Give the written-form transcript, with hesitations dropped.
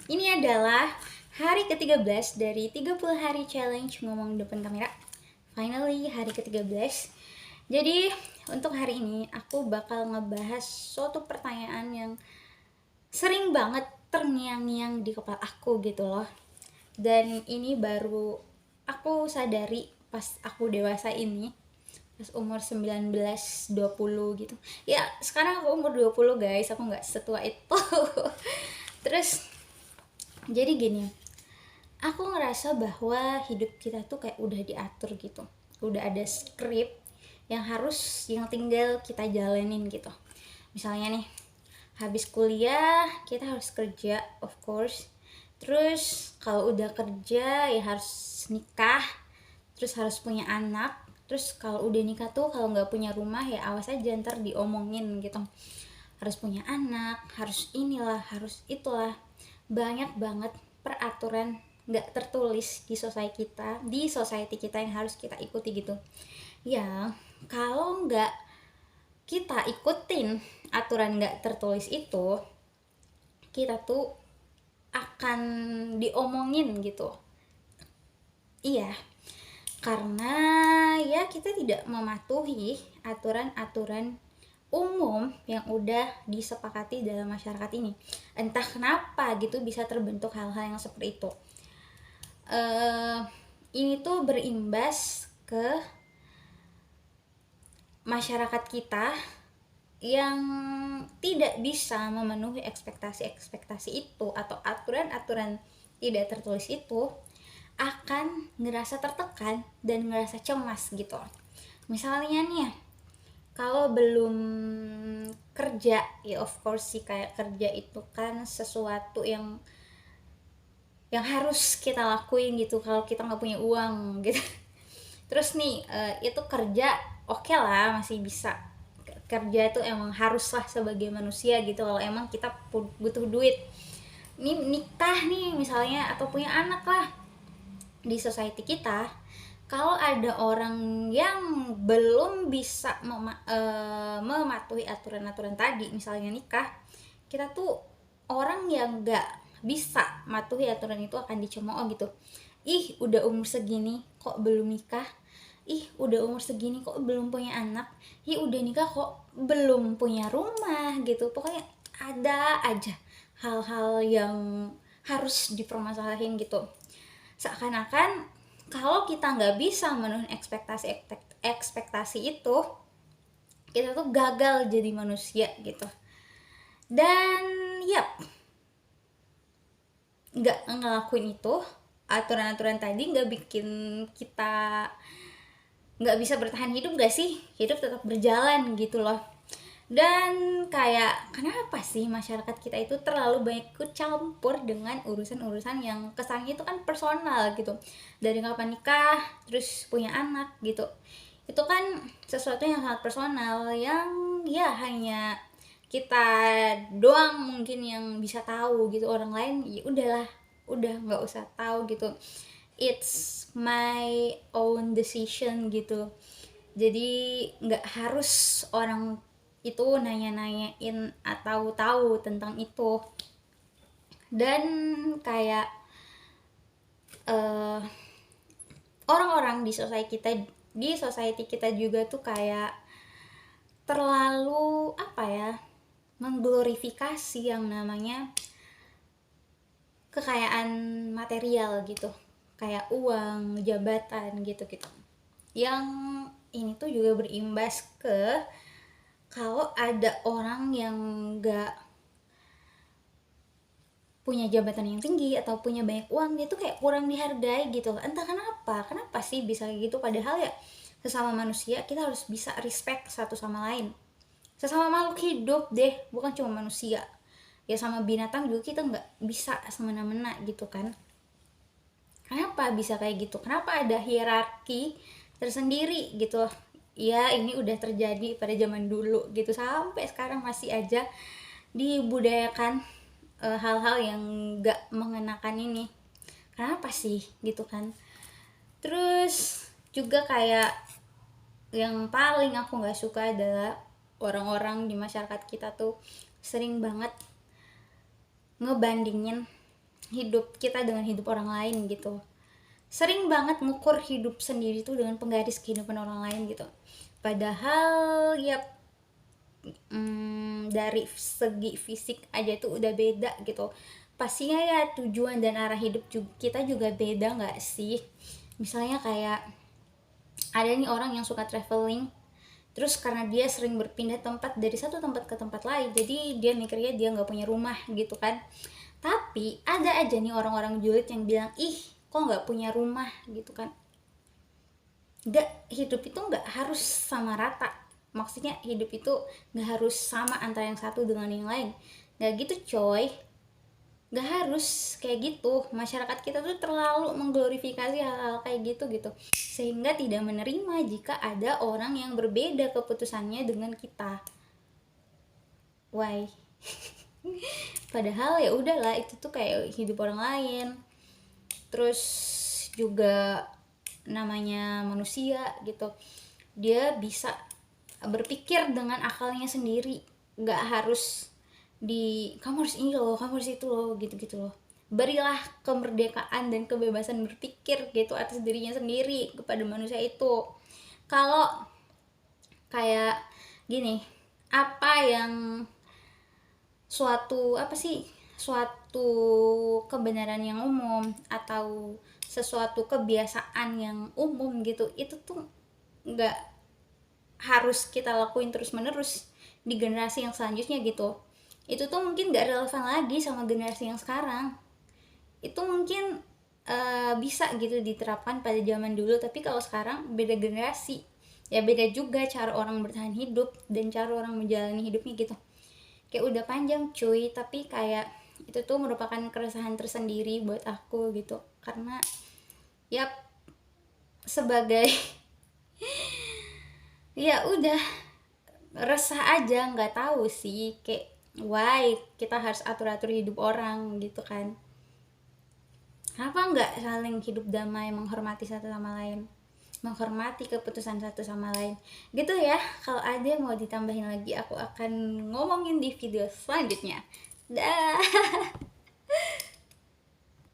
Ini adalah hari ke-13 dari 30 hari challenge ngomong depan kamera. Finally, hari ke-13. Jadi, untuk hari ini aku bakal ngebahas suatu pertanyaan yang sering banget terngiang-ngiang di kepala aku gitu loh. Dan ini baru aku sadari pas aku dewasa ini, pas umur 19, 20 gitu. Ya, sekarang aku umur 20 guys, aku nggak setua itu. Terus jadi gini, aku ngerasa bahwa hidup kita tuh kayak udah diatur gitu, udah ada skrip yang tinggal kita jalanin gitu. Misalnya nih, habis kuliah kita harus kerja, of course. Terus kalau udah kerja ya harus nikah, terus harus punya anak. Terus kalau udah nikah tuh kalau nggak punya rumah ya awas aja ntar diomongin gitu, harus punya anak, harus inilah, harus itulah. Banyak banget peraturan nggak tertulis di society kita yang harus kita ikuti gitu. Ya, kalau nggak kita ikutin aturan nggak tertulis itu, kita tuh akan diomongin gitu. Iya, karena ya kita tidak mematuhi aturan-aturan umum yang udah disepakati dalam masyarakat ini. Entah kenapa gitu bisa terbentuk hal-hal yang seperti itu. Ini tuh berimbas ke masyarakat kita yang tidak bisa memenuhi ekspektasi-ekspektasi itu atau aturan-aturan tidak tertulis itu, akan ngerasa tertekan dan ngerasa cemas gitu. Misalnya nih ya, kalau belum kerja, ya of course sih, kayak kerja itu kan sesuatu yang harus kita lakuin gitu kalau kita nggak punya uang gitu. Terus nih itu kerja oke lah, masih bisa. Kerja itu emang harus lah sebagai manusia gitu, kalau emang kita butuh duit. Ini nikah nih misalnya atau punya anak lah, di society kita kalau ada orang yang belum bisa mematuhi aturan-aturan tadi, misalnya nikah, kita tuh orang yang nggak bisa matuhi aturan itu akan dicemooh gitu. Ih, udah umur segini kok belum nikah. Ih, udah umur segini kok belum punya anak. Ih, udah nikah kok belum punya rumah gitu. Pokoknya ada aja hal-hal yang harus dipermasalahin gitu. Seakan-akan kalau kita nggak bisa memenuhi ekspektasi itu, kita tuh gagal jadi manusia gitu. Dan yap, nggak ngelakuin itu, aturan-aturan tadi nggak bikin kita nggak bisa bertahan hidup gak sih? Hidup tetap berjalan gitu loh. Dan kayak kenapa sih masyarakat kita itu terlalu banyak ikut campur dengan urusan-urusan yang kesannya itu kan personal gitu, dari kapan nikah terus punya anak gitu. Itu kan sesuatu yang sangat personal, yang ya hanya kita doang mungkin yang bisa tahu gitu, orang lain ya udahlah, udah nggak usah tahu gitu. It's my own decision gitu. Jadi nggak harus orang itu nanya-nanyain atau tahu tentang itu. Dan kayak uh, orang-orang di society kita juga tuh kayak terlalu apa ya, mengglorifikasi yang namanya kekayaan material gitu, kayak uang, jabatan gitu-gitu. Yang ini tuh juga berimbas ke kalau ada orang yang gak punya jabatan yang tinggi atau punya banyak uang, dia tuh kayak kurang dihargai gitu. Entah kenapa sih bisa kayak gitu, padahal ya sesama manusia kita harus bisa respect satu sama lain, sesama makhluk hidup deh, bukan cuma manusia. Ya sama binatang juga kita nggak bisa semena-mena gitu kan. Kenapa bisa kayak gitu, kenapa ada hierarki tersendiri gitu. Ya ini udah terjadi pada zaman dulu gitu, sampai sekarang masih aja dibudayakan hal-hal yang gak mengenakan ini. Kenapa sih gitu kan. Terus juga kayak yang paling aku gak suka adalah orang-orang di masyarakat kita tuh sering banget ngebandingin hidup kita dengan hidup orang lain gitu. Sering banget ngukur hidup sendiri tuh dengan penggaris kehidupan orang lain gitu. Padahal ya dari segi fisik aja tuh udah beda gitu. Pastinya ya tujuan dan arah hidup kita juga beda nggak sih? Misalnya kayak ada nih orang yang suka traveling, terus karena dia sering berpindah tempat dari satu tempat ke tempat lain, jadi dia mikirnya dia nggak punya rumah gitu kan. Tapi ada aja nih orang-orang julid yang bilang, ih kok nggak punya rumah gitu kan. Nggak, hidup itu nggak harus sama rata. Maksudnya hidup itu nggak harus sama antara yang satu dengan yang lain. Nggak gitu coy, nggak harus kayak gitu. Masyarakat kita tuh terlalu mengglorifikasi hal-hal kayak gitu sehingga tidak menerima jika ada orang yang berbeda keputusannya dengan kita. Why? Padahal ya udahlah, itu tuh kayak hidup orang lain. Terus juga namanya manusia gitu, dia bisa berpikir dengan akalnya sendiri, nggak harus kamu harus ini loh, kamu harus itu loh, gitu loh. Berilah kemerdekaan dan kebebasan berpikir gitu atas dirinya sendiri kepada manusia itu. Kalau kayak gini, apa yang suatu kebenaran yang umum atau sesuatu kebiasaan yang umum gitu, itu tuh nggak harus kita lakuin terus menerus di generasi yang selanjutnya gitu. Itu tuh mungkin nggak relevan lagi sama generasi yang sekarang. Itu mungkin bisa gitu diterapkan pada zaman dulu, tapi kalau sekarang beda generasi, ya beda juga cara orang bertahan hidup dan cara orang menjalani hidupnya gitu. Kayak udah panjang cuy, tapi kayak itu tuh merupakan keresahan tersendiri buat aku gitu, karena ya sebagai ya udah resah aja, nggak tahu sih kayak why kita harus atur-atur hidup orang gitu kan. Kenapa nggak saling hidup damai, menghormati satu sama lain, menghormati keputusan satu sama lain gitu ya. Kalau ada yang mau ditambahin lagi, aku akan ngomongin di video selanjutnya. Dah.